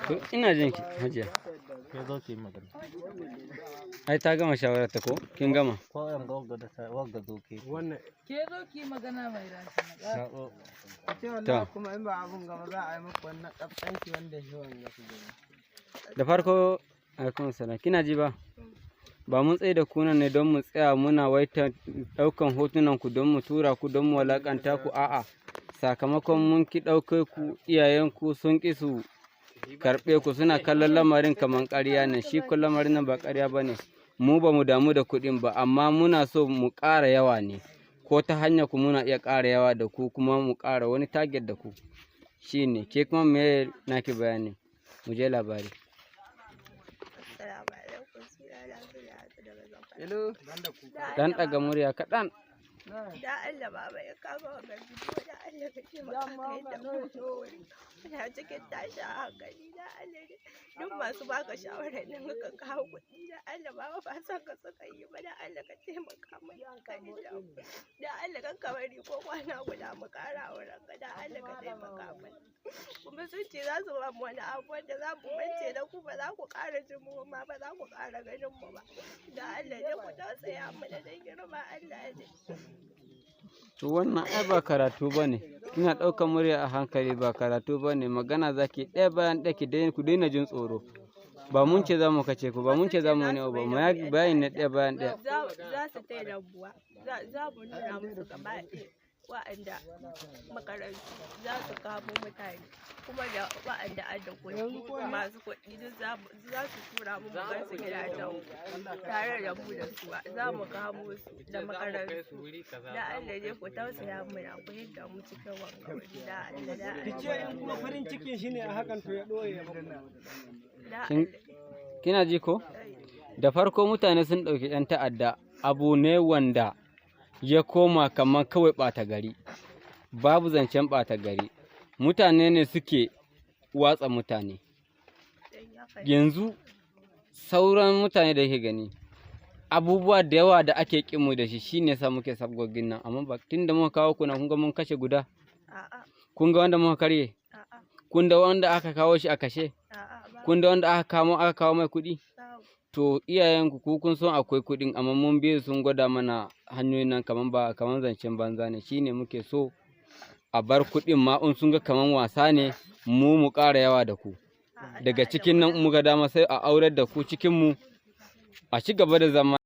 To ina jin ki Hajiya. Ke zo ki magana. Ai ta gama shawarar ta ko? Kin gama? Ko yan ga wagga zo ke. Wannan Ke zo ki magana mai rasa. ce wallahi kuma in ba abun gaba za a yi muku wannan kaskanci wanda shi wanda su gani. Da farko alaikum salam. Kina ji ba? Ba mun tsaye da ku nan ne don mu tsaya muna waita ɗaukan hotunan ku don mu tura ku don mu walakanta ku a'a. Sakamakon mun ki ɗauke ku iyayenku sun ƙi su karɓe ku suna kallon lamarin kamar ƙarya ne shi ko lamarin nan ba ƙarya ba ne mu ba mu damu da kuɗin ba amma muna so mu ƙara yawa ne ko ta hanyar ku muna iya ƙara yawa da ku kuma mu ƙara wani target da ku shine ke kuma me naki bayani mu je labari. Hello, Dan ɗaga murya kaɗan. Da Allah baba ya kama wa garbi ko da Allah ka ce maka kai da mu ina cikin tashin hankali da Allah ne duk masu baka shawarar nan ka kawo kuɗi da Allah baba ba san ka suka yi ba da Allah ka taimaka mai hankali da Allah kan ka bari ko kwana guda mu kara wurin ka da Allah ka taimaka mai kuma sun ce za su ba mu wani abu wanda za mu mance da ku ba za ku ƙara jin mu ma ba za ku ƙara ganin mu ba da Allah ne ku tausaya mu da girma Allah ne. To wannan ai ba karatu ba ne, kina ɗaukar murya a hankali ba karatu ba ne, magana za ki ɗaya bayan ɗaya ku daina jin tsoro. Ba mun ce za mu kace ku, ba mun ce za mu wani ba, mu bayan ne ɗaya bayan ɗaya. Za su tai rabuwa, za mu nuna musu gaba ɗaya wa'anda makarantu za su kamo mutane kuma da wa'anda an da kuɗi masu kuɗi duk za su tura mu gan su gidajen tare da mu da su za mu kamo su da makarantu da Allah ne ku tausaya mana ku hidda mu cikin wanga wuri da Allah da Allah. ce in kuma farin cikin shine a hakan to ya ɗoye ya Kina ji ko? Da farko mutane sun ɗauki ‘yan ta'adda abu ne wanda ya koma kamar kawai ɓata gari, babu zancen ɓata gari, mutane ne suke watsa mutane. Yanzu sauran mutane da yake gani, abubuwa da yawa da ake ƙinmu da shi ne sa muke sabgogin nan, amma ba tun da muka kawo kuna kun ga mun kashe guda, kun ga wanda muka karye, kun da wanda aka kawo shi a kashe, kun da wanda aka kawo mai kuɗi. To iyayenku ku kun san akwai kuɗin amma mun biyu sun gwada mana hanyoyin nan kaman zancen banza ne shine muke so a bar kuɗin ma in sun ga kaman wasa ne mu ƙara yawa da ku daga cikin nan muka dama sai a aurar da ku cikin mu a ci gaba da zama